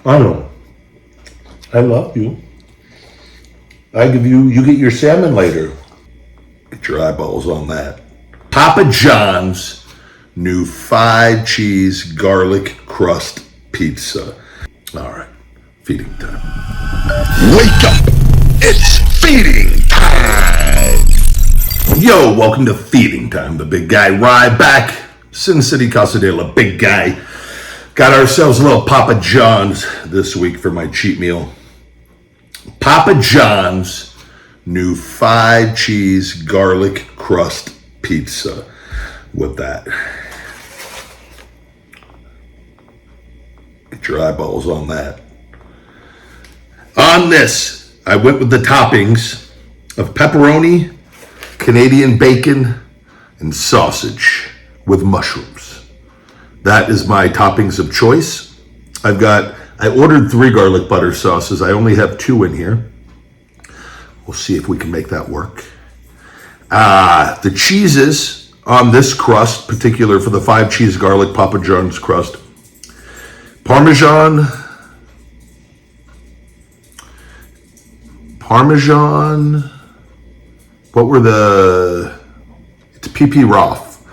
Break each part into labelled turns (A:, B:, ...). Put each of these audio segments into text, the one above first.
A: I know. I love you. You get your salmon later. Get your eyeballs on that. Papa John's new 5-cheese garlic crust pizza. All right, feeding time. Wake up! It's feeding time! Yo, welcome to Feeding Time. The big guy, Ryback, Sin City, Casadela, big guy. Got ourselves a little Papa John's this week for my cheat meal. Papa John's new 5-cheese garlic crust pizza with that. Get your eyeballs on that. On this, I went with the toppings of pepperoni, Canadian bacon, and sausage with mushrooms. That is my toppings of choice. I ordered 3 garlic butter sauces. I only have 2 in here. We'll see if we can make that work. The cheeses on this crust, particular for the 5-cheese garlic Papa John's crust, Parmesan, what were it's PP Roth,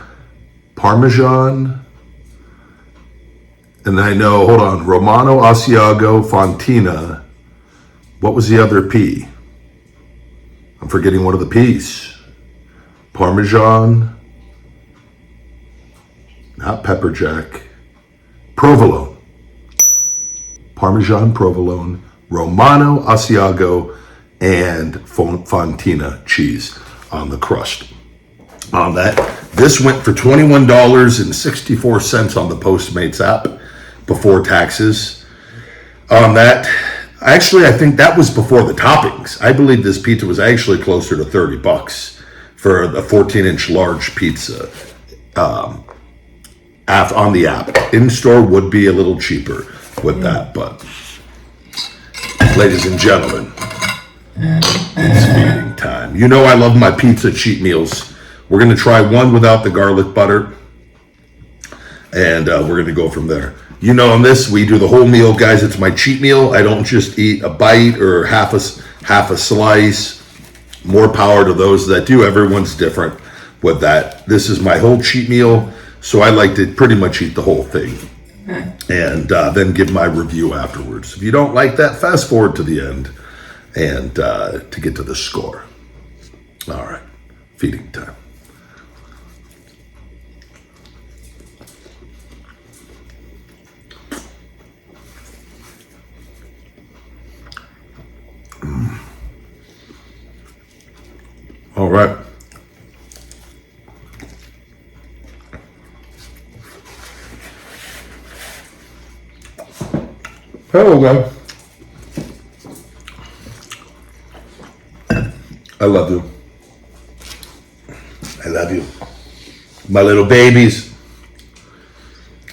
A: Parmesan, and I know, hold on, Romano, Asiago, Fontina. What was the other P? I'm forgetting one of the P's. Parmesan, not pepper jack, provolone. Parmesan, provolone, Romano, Asiago, and Fontina cheese on the crust. On that, this went for $21.64 on the Postmates app before taxes. On that, actually, I think that was before the toppings. I believe this pizza was actually closer to $30 for the 14-inch large pizza on the app. In-store would be a little cheaper with that, but ladies and gentlemen, it's feeding time. You know I love my pizza cheat meals. We're going to try one without the garlic butter, and we're going to go from there. You know, on this, we do the whole meal, guys. It's my cheat meal. I don't just eat a bite or half a slice. More power to those that do. Everyone's different with that. This is my whole cheat meal, so I like to pretty much eat the whole thing and then give my review afterwards. If you don't like that, fast forward to the end and to get to the score. All right, feeding time. All right. Hello, guys. I love you. I love you. My little babies.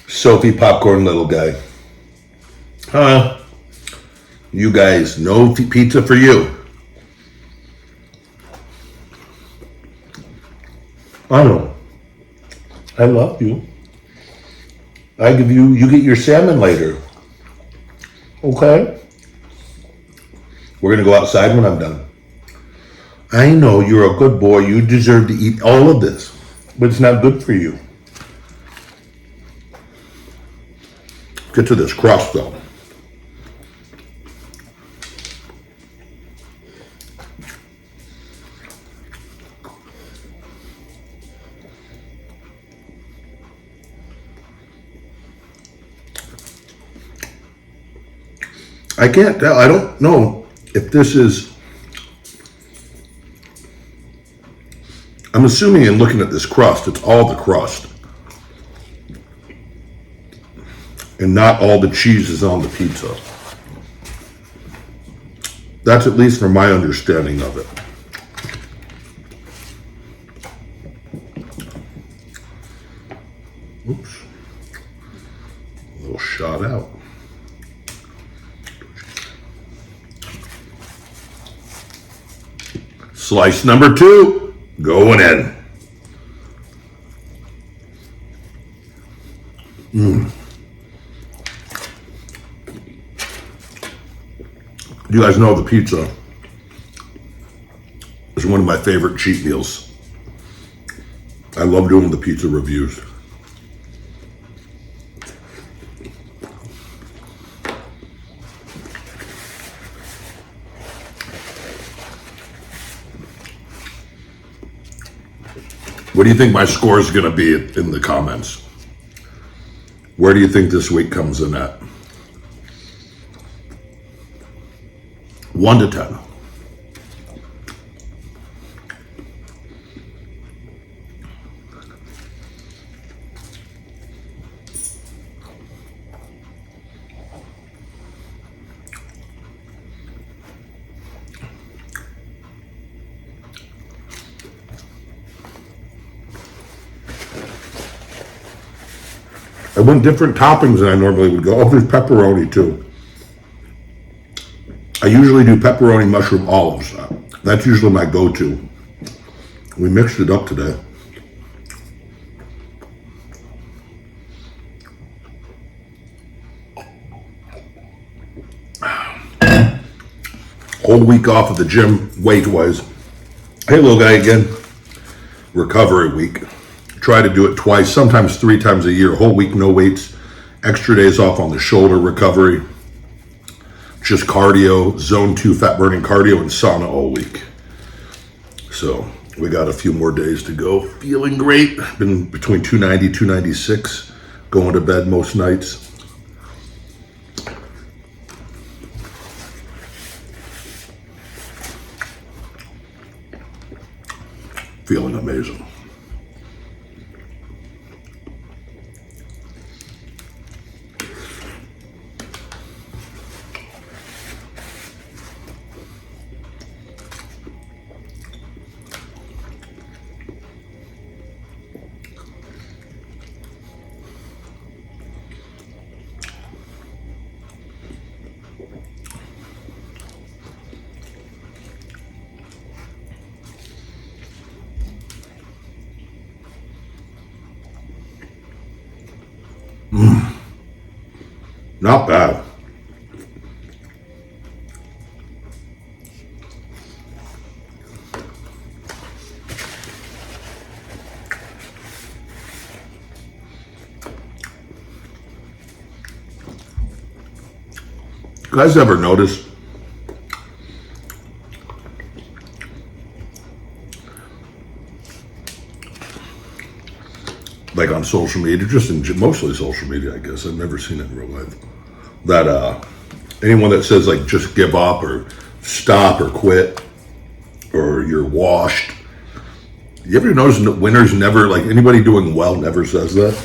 A: Sophie Popcorn little guy. You guys, no pizza for you. I know. I love you. You get your salmon later. Okay? We're going to go outside when I'm done. I know you're a good boy. You deserve to eat all of this, but it's not good for you. Get to this crust, though. I can't tell. I don't know if this is... I'm assuming in looking at this crust, it's all the crust. And not all the cheese is on the pizza. That's at least from my understanding of it. Oops. A little shot out. Slice number 2, going in. You guys know the pizza is one of my favorite cheat meals. I love doing the pizza reviews. What do you think my score is going to be in the comments? Where do you think this week comes in at? 1 to 10. I went different toppings than I normally would go. Oh, there's pepperoni too. I usually do pepperoni, mushroom, olives. That's usually my go-to. We mixed it up today. Whole week off of the gym weight-wise. Hey, little guy again. Recovery week. Try to do it twice, sometimes 3 times a year. Whole week, no weights. Extra days off on the shoulder recovery. Just cardio, zone 2 fat burning cardio, and sauna all week. So we got a few more days to go. Feeling great. Been between 290, 296. Going to bed most nights. Feeling amazing. Not bad. You guys ever notice like on social media, just in mostly social media, I guess. I've never seen it in real life. That anyone that says like just give up or stop or quit or you're washed. You ever notice that winners never, like anybody doing well never says that?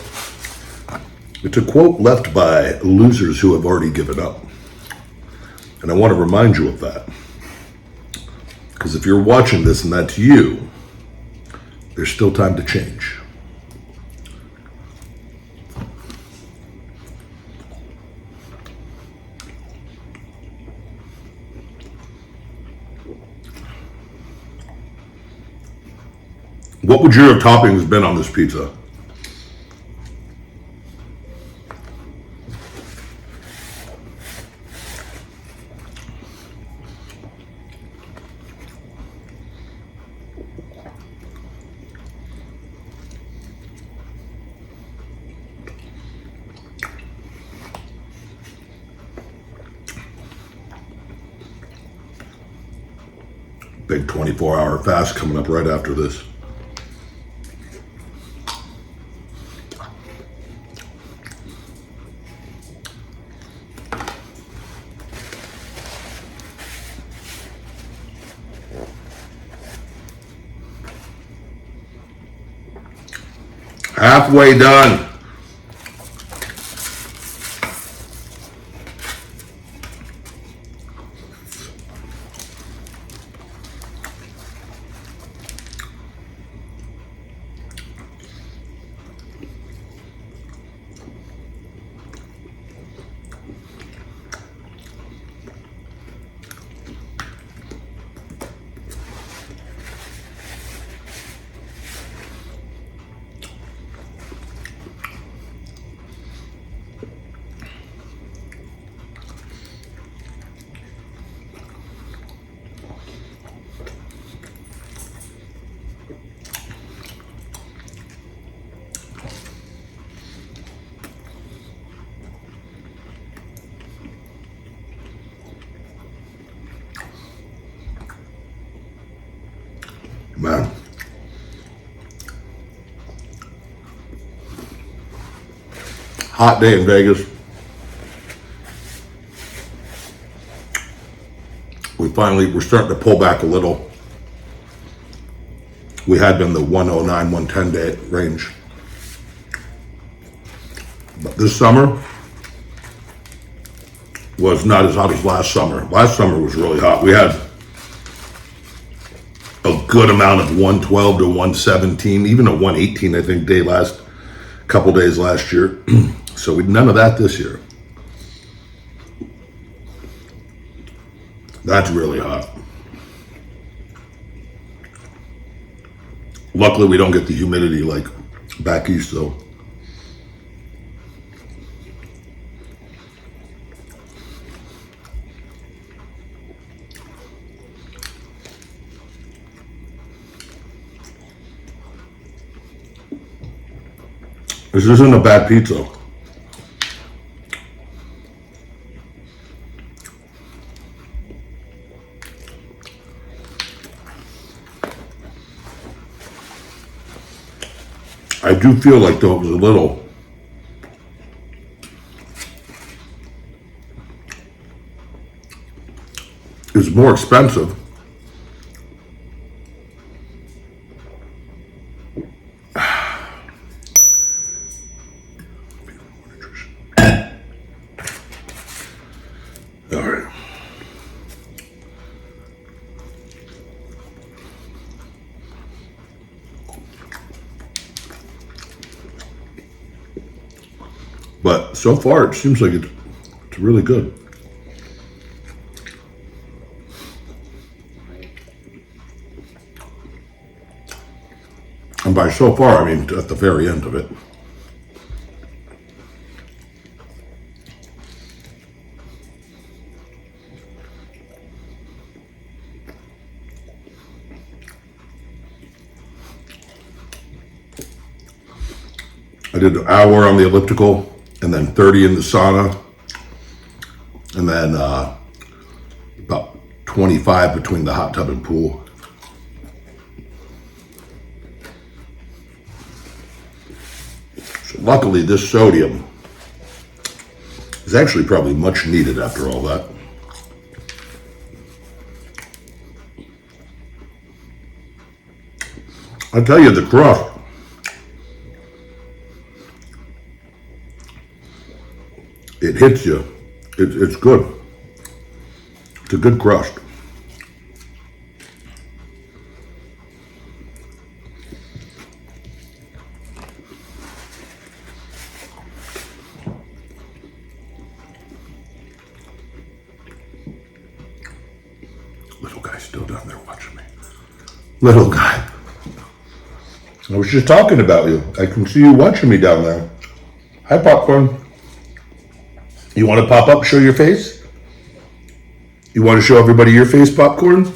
A: It's a quote left by losers who have already given up. And I want to remind you of that. Because if you're watching this and that's you, there's still time to change. What would your toppings been on this pizza? Big 24-hour fast coming up right after this. Halfway done. man. Hot day in Vegas. We're starting to pull back a little. We had been the 109, 110 day range. But this summer was not as hot as last summer. Last summer was really hot. We had a good amount of 112 to 117, even a 118, I think, couple days last year. So none of that this year. That's really hot. Luckily, we don't get the humidity like back east, though. This isn't a bad pizza. I do feel like though it was more expensive. All right. But so far, it seems like it's really good. And by so far, I mean at the very end of it. I did an hour on the elliptical and then 30 in the sauna, and then about 25 between the hot tub and pool. So luckily, this sodium is actually probably much needed after all that. I tell you, the crust. It hits you. It's good. It's a good crust. Little guy's still down there watching me. Little guy. I was just talking about you. I can see you watching me down there. Hi, Popcorn. You want to pop up, show your face? You want to show everybody your face, Popcorn?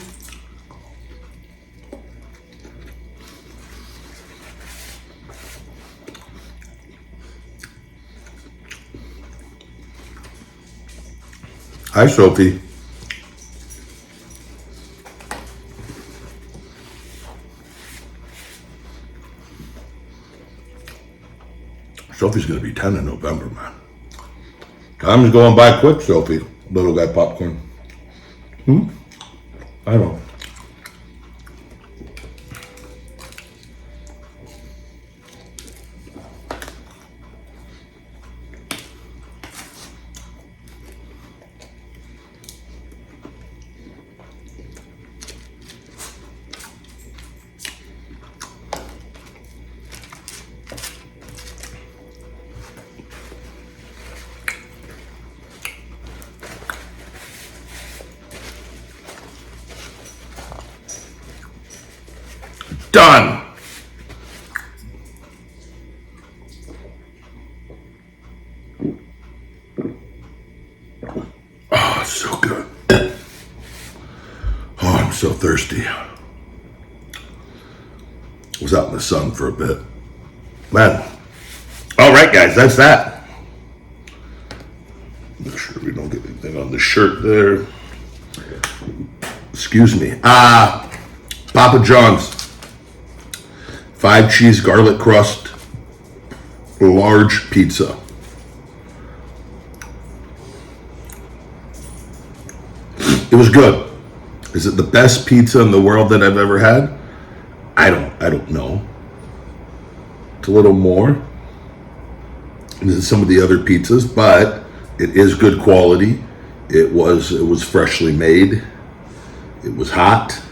A: Hi, Sophie. Sophie's going to be 10 in November, man. Time's going by quick, Sophie. Little guy Popcorn. I know. Done. Oh, it's so good. Oh, I'm so thirsty. Was out in the sun for a bit. Man. All right, guys, that's that. Make sure we don't get anything on the shirt there. Excuse me. Papa John's. 5-cheese garlic crust, large pizza. It was good. Is it the best pizza in the world that I've ever had? I don't know. It's a little more than some of the other pizzas, but it is good quality. It was freshly made. It was hot.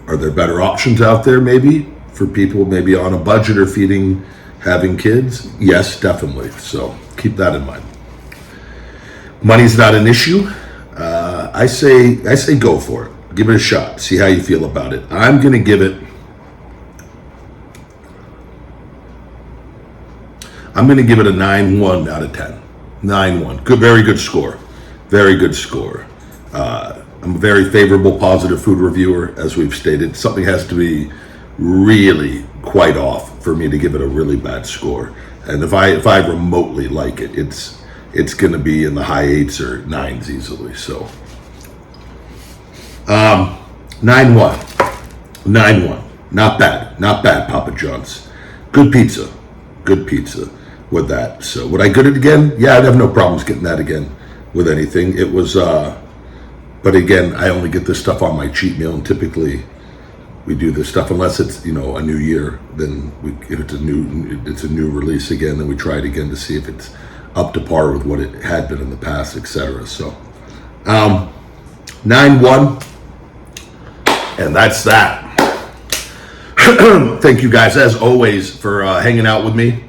A: Are there better options out there maybe for people maybe on a budget or having kids? Yes, definitely. So keep that in mind. Money's not an issue. I say go for it. Give it a shot. See how you feel about it. I'm gonna give it a 9.1 out of 10. 9.1. Good, very good score. Very good score. I'm a very favorable, positive food reviewer, as we've stated. Something has to be really quite off for me to give it a really bad score. And if I remotely like it, it's going to be in the high 8s or 9s easily. So 9.1. 9.1. Not bad, Papa John's. Good pizza with that. So would I get it again? Yeah, I'd have no problems getting that again with anything. It was but again, I only get this stuff on my cheat meal, and typically we do this stuff unless it's a new year. Then if it's a new release again, then we try it again to see if it's up to par with what it had been in the past, etc. So 9.1, and that's that. Thank you guys as always for hanging out with me.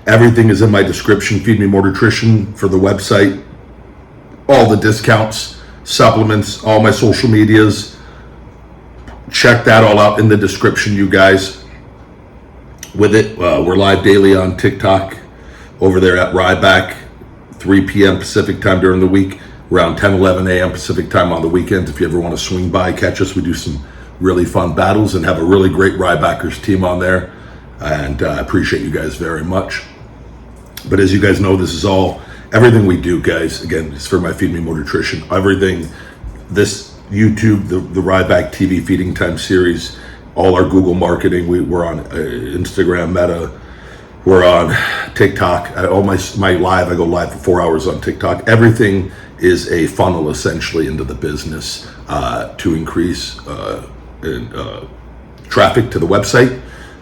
A: Everything is in my description. Feed Me More Nutrition for the website, all the discounts, supplements, all my social medias. Check that all out in the description, you guys. With it, we're live daily on TikTok over there at Ryback, 3 p.m. Pacific time during the week, around 10, 11 a.m. Pacific time on the weekends. If you ever want to swing by, catch us. We do some really fun battles and have a really great Rybackers team on there. And I appreciate you guys very much. But as you guys know, this is everything we do, guys. Again, it's for my Feed Me More Nutrition. Everything, this YouTube, the Ryback TV Feeding Time series, all our Google marketing. We're on Instagram, Meta. We're on TikTok. All my live, I go live for 4 hours on TikTok. Everything is a funnel essentially into the business to increase traffic to the website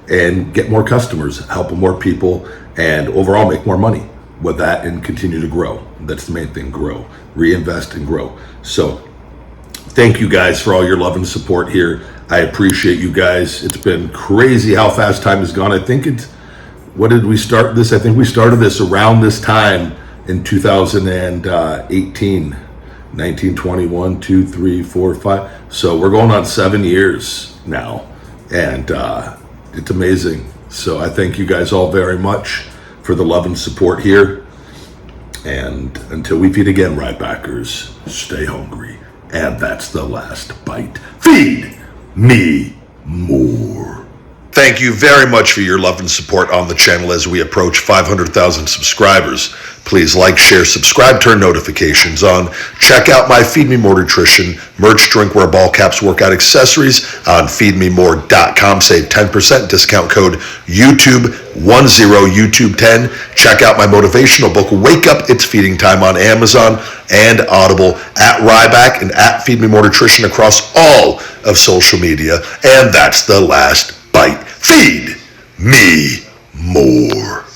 A: and get more customers, help more people, and overall make more money with that and continue to grow. That's the main thing, grow, reinvest and grow. So thank you guys for all your love and support here. I appreciate you guys. It's been crazy how fast time has gone. What did we start this? I think we started this around this time in 2018, 1921, 2, 3, 4, 5. So we're going on 7 years now, and it's amazing. So I thank you guys all very much for the love and support here. And until we feed again, Rybackers, stay hungry. And that's the last bite. Feed me more. Thank you very much for your love and support on the channel as we approach 500,000 subscribers. Please like, share, subscribe, turn notifications on. Check out my Feed Me More Nutrition merch, drinkware, ball caps, workout accessories on feedmemore.com. Save 10%, discount code YouTube10, YouTube10. Check out my motivational book, Wake Up, It's Feeding Time, on Amazon and Audible, at Ryback and at Feed Me More Nutrition across all of social media. And that's the last bite. Feed me more.